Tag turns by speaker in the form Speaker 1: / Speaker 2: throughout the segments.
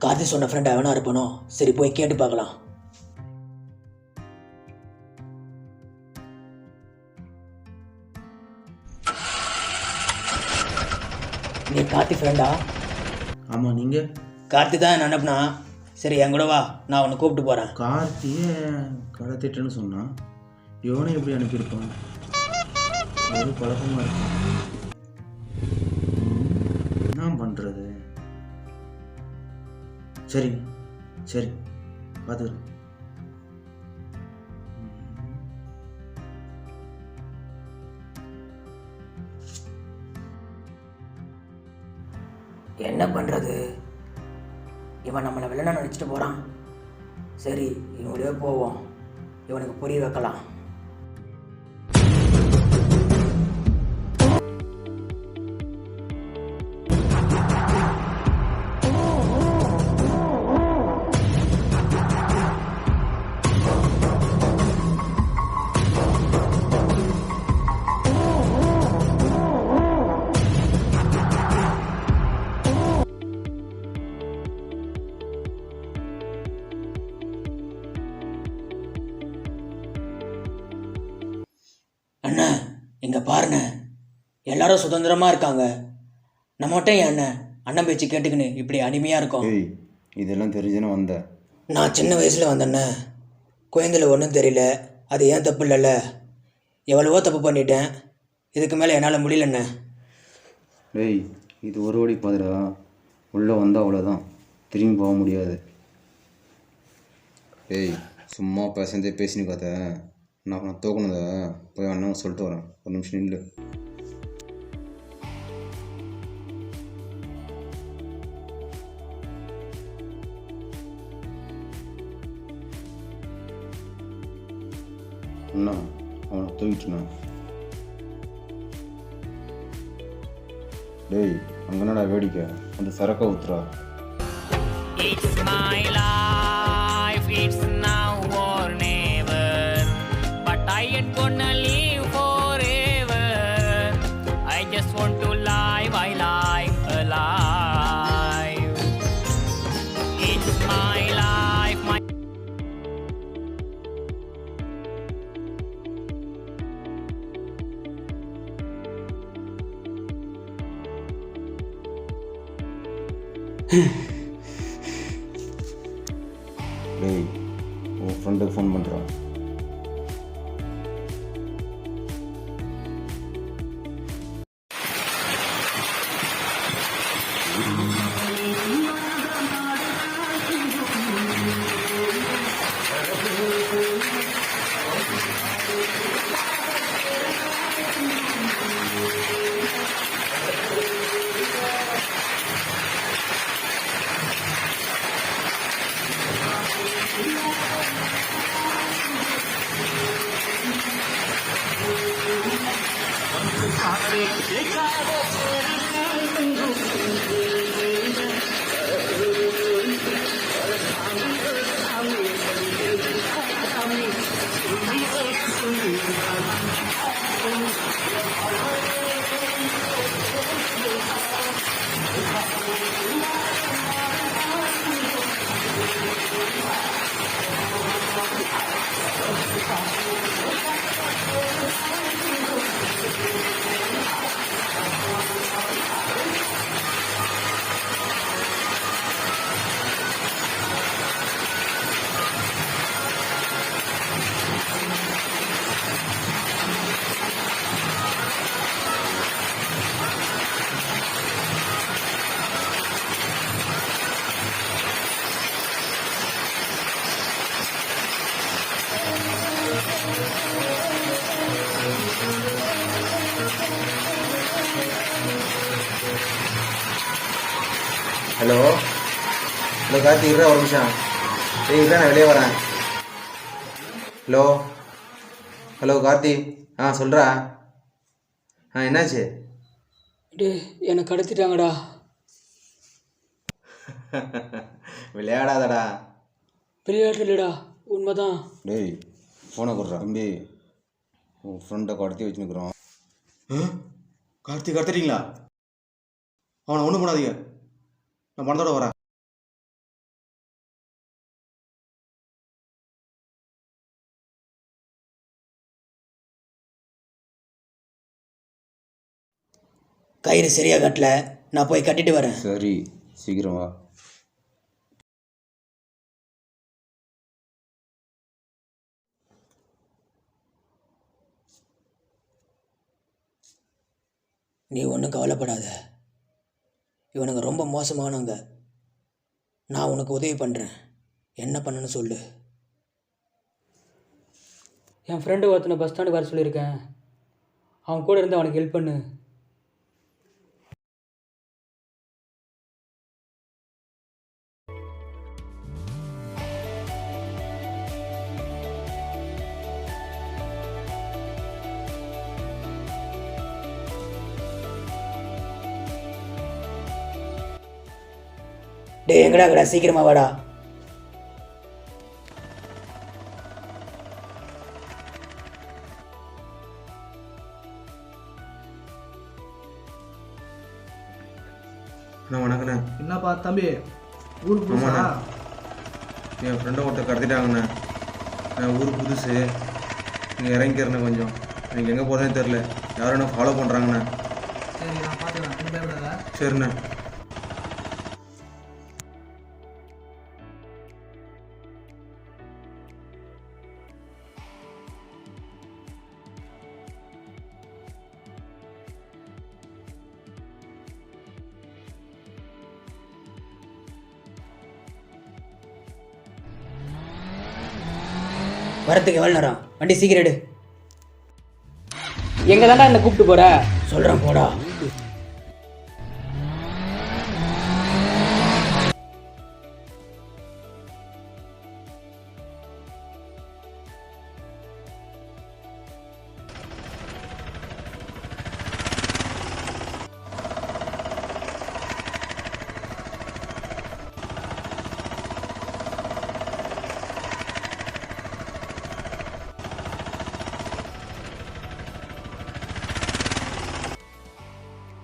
Speaker 1: கார்த்தி சொன்ன ஃப்ரெண்ட் அவனா இருப்பானோ? சரி போய் கேட்டு பார்க்கலாம். நீ கார்த்தி ஃப்ரெண்டா?
Speaker 2: ஆமாம், நீங்கள்?
Speaker 1: கார்த்தி தான் என்ன அனுப்புனா. சரி என் கூட வா, நான் உன்னை கூப்பிட்டு போகிறேன்.
Speaker 2: கார்த்தியே கடத்திட்டேன்னு சொன்னான். இவனை எப்படி அனுப்பியிருப்பான்? ஒரு பழக்கமாக இருக்கும். என்ன பண்ணுறது? சரி சரி பார்த்துக்கிறேன்.
Speaker 1: என்ன பண்ணுறது? இவன் நம்மளை வில்லனை நினச்சிட்டு போகிறான். சரி இவங்களே போவோம், இவனுக்கு புரிய வைக்கலாம். அண்ணன் இங்கே பாருண்ண, எல்லாரும் சுதந்திரமாக இருக்காங்க. நம்ம மட்டும் என் அண்ணன் பேச்சு கேட்டுக்கின்னு இப்படி அடிமையாக இருக்கோம்.
Speaker 2: இதெல்லாம் தெரிஞ்சுன்னு வந்த?
Speaker 1: நான் சின்ன வயசில் வந்தேண்ணே. குழந்தைல ஒன்றும் தெரியல. அது ஏன் தப்பு இல்லைல்ல? எவ்வளவோ தப்பு பண்ணிட்டேன். இதுக்கு மேலே என்னால் முடியலண்ணே.
Speaker 2: டேய், இது ஒரு வழி பாதுடா. உள்ளே வந்தால் அவ்வளோதான், திரும்பி போக முடியாது. டேய், சும்மா பேசுறதே பேசினு காத்த. நான் தூக்கணுதா? போய் அண்ணன் சொல்லிட்டு வரேன். ஒரு நிமிஷம் நில்லு. அண்ணா, அவனை தூக்கிட்டுண்ணா. டேய், அங்கனடா வேடிக்கை, அந்த சரக்கை ஊத்துறா.
Speaker 3: It's my life, it's now or never, but I ain't gonna live forever. I just want to live my life alive. It's my life, my
Speaker 2: டேய், உன் ஃப்ரெண்டுக்கு ஃபோன் பண்ணுறான். ஹலோ ஹலோ கார்த்தி, இருடா ஒரு நிமிஷம். ஏய் இருடா, நான் வெளியே வரேன். ஹலோ ஹலோ கார்த்தி, சொல்கிறா. என்னாச்சு?
Speaker 1: டே என்னை கடத்திட்டாங்கடா.
Speaker 2: விளையாடாதடா.
Speaker 1: விளையாட்டு இல்லைடா, உண்மைதான்.
Speaker 2: டேய், ஃபோனை கொடுறா தம்பி. உன் ஃப்ரெண்டை கடத்தி வச்சுன்னுக்குறோம். கார்த்தி கடத்திட்டீங்களா? அவனை ஒன்றும் பண்ணாதீங்க, நான் பணத்தோட வரேன்.
Speaker 1: கயிறு சரியாக கட்டல, நான் போய் கட்டிட்டு வரேன்.
Speaker 2: சரி, சீக்கிரம் வா.
Speaker 1: நீ ஒன்றும் கவலைப்படாத. இவனுங்க ரொம்ப மோசமானவங்க. நான் உனக்கு உதவி பண்ணுறேன். என்ன பண்ணணும்னு சொல்லு.
Speaker 4: என் ஃப்ரெண்டு ஒருத்தனை பஸ் ஸ்டாண்டுக்கு வர சொல்லியிருக்கேன். அவன் கூட இருந்து அவனுக்கு ஹெல்ப் பண்ணு.
Speaker 1: டேய் எங்கடா கடா, சீக்கிரமா வாடா.
Speaker 2: அண்ணா வணக்கண்ணே.
Speaker 5: என்னப்பா தம்பி, ஊருக்கு புதுசா?
Speaker 2: ஆமாண்ணா, என் ஃப்ரெண்டை ஒருத்தர் கடத்திட்டாங்கண்ணே. நான் ஊருக்கு புதுசு, நீங்கள் இறங்கிக்கிறேண்ணே. கொஞ்சம் எனக்கு எங்கே போகிறதே தெரில. யாரும் என்ன ஃபாலோ பண்ணுறாங்கண்ணே.
Speaker 5: சரி, நான் பார்த்துக்கிறேன், நீ பயப்படாத.
Speaker 2: சரிண்ணே.
Speaker 1: வரத்துக்கு எவ்வளோ நேரம்? வண்டி சீக்கிரம் எடு.
Speaker 4: எங்கே தாண்டா என்னை கூப்பிட்டு போகிற?
Speaker 1: சொல்கிறேன் போடா.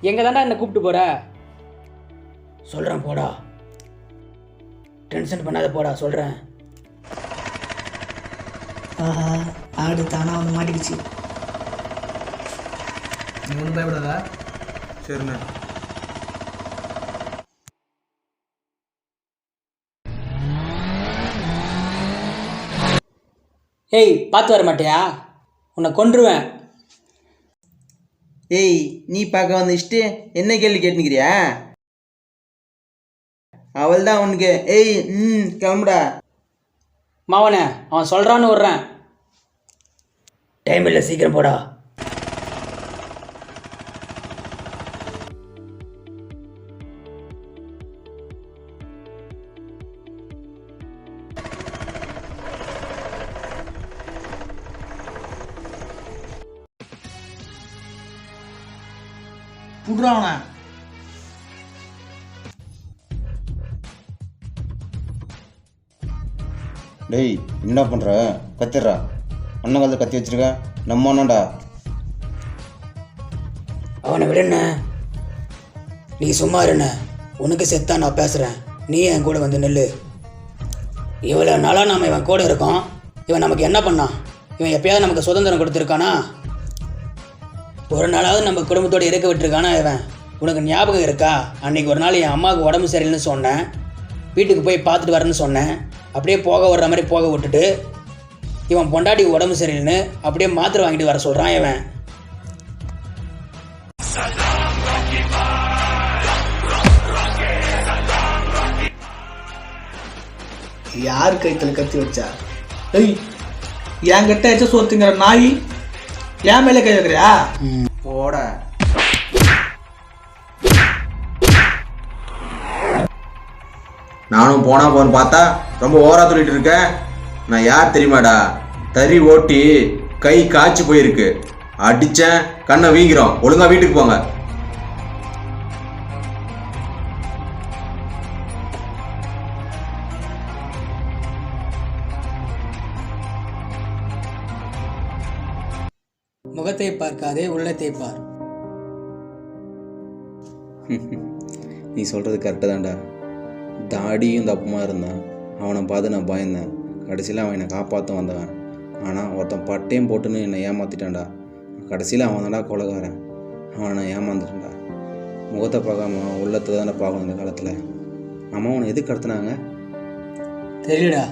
Speaker 4: எங்கே தாண்டா என்னை கூப்பிட்டு போகிற?
Speaker 1: சொல்கிறேன் போடா. டென்ஷன் பண்ணாத போடா, சொல்கிறேன்.
Speaker 6: ஆஹா, ஆடு தானா வந்து மாட்டிக்கிச்சு.
Speaker 5: நீ ஒன்றும் பயப்படாத.
Speaker 2: சரிண்ணே.
Speaker 4: ஏய், பார்த்து வர மாட்டியா? உன்னை கொன்றுவேன்.
Speaker 7: ஏய், நீ பார்க்க வந்துச்சுட்டு என்ன கேள்வி கேட்டுக்கிறியா? அவள் தான் உனக்கு. ஏய், கிளம்புடா.
Speaker 4: மாவனே, அவன் சொல்கிறான்னு விட்றேன்.
Speaker 1: டைம் இல்லை, சீக்கிரம் போடா.
Speaker 5: புடுறாவன.
Speaker 2: டேய் என்ன பண்ணுற? கத்திடுறா. அண்ணன் காலத்தில் கத்தி வச்சிருக்க. நம்ம அண்ணாடா.
Speaker 1: அவனை விடுண்ண. நீ சும்மா இருண்ண. உனக்கு செத்தா நான் பேசுகிறேன். நீ என் கூட வந்து நெல்லு. இவ்வளோ நாளாக நாம் இவன் கூட இருக்கோம். இவன் நமக்கு என்ன பண்ணான்? இவன் எப்பயாவது நமக்கு சுதந்திரம் கொடுத்துருக்கானா? ஒரு நாளாவது நம்ம குடும்பத்தோடு இருக்க விட்டுருக்கானா இவன்? உனக்கு ஞாபகம் இருக்கா? அன்றைக்கி ஒரு நாள் என் அம்மாவுக்கு உடம்பு சரியில்லைன்னு சொன்னேன். வீட்டுக்கு போய் பார்த்துட்டு வரேன்னு சொன்னேன். அப்படியே போக வர்ற மாதிரி போக விட்டுட்டு இவன் பொண்டாட்டி உடம்பு சரியில்லைன்னு அப்படியே மாத்திரை வாங்கிட்டு வர சொல்கிறான் இவன்.
Speaker 5: யார் கைத்தில் கத்தி வச்சா? ஏய், என்கிட்ட எச்ச சோத்துங்கிற நாய் என் மேலே கை வைக்கிறியா?
Speaker 7: போட.
Speaker 2: நானும் போனா போன்னு பார்த்தா ரொம்ப ஓவரா சொல்லிட்டு இருக்க. நான் யார் தெரியுமாடா? தறி ஓட்டி கை காய்ச்சி போயிருக்கு. அடிச்சேன், கண்ணை வீங்கிறோம். ஒழுங்கா வீட்டுக்கு போங்க.
Speaker 4: முகத்தை பார்க்காதே, உள்ளத்தை பார்.
Speaker 2: நீ சொல்கிறது கரெக்டாக தான்டா. தாடியும் தப்பமாக இருந்தான். அவனை பார்த்து நான் பயந்தேன். கடைசியில் அவன் என்னை காப்பாற்ற வந்தவன். ஆனால் ஒருத்தன் பட்டையும் போட்டுன்னு என்னை ஏமாற்றிட்டான்டா. கடைசியில் அவன் தான்டா கொலைகாரன். அவனை நான் ஏமாந்துட்டேன்டா. முகத்தை பார்க்காம உள்ளத்தை தானே பார்க்கணும் இந்த காலத்தில். அம்மா உன்னை எதுக்கு கடத்தினாங்க?
Speaker 1: தெரியலடா.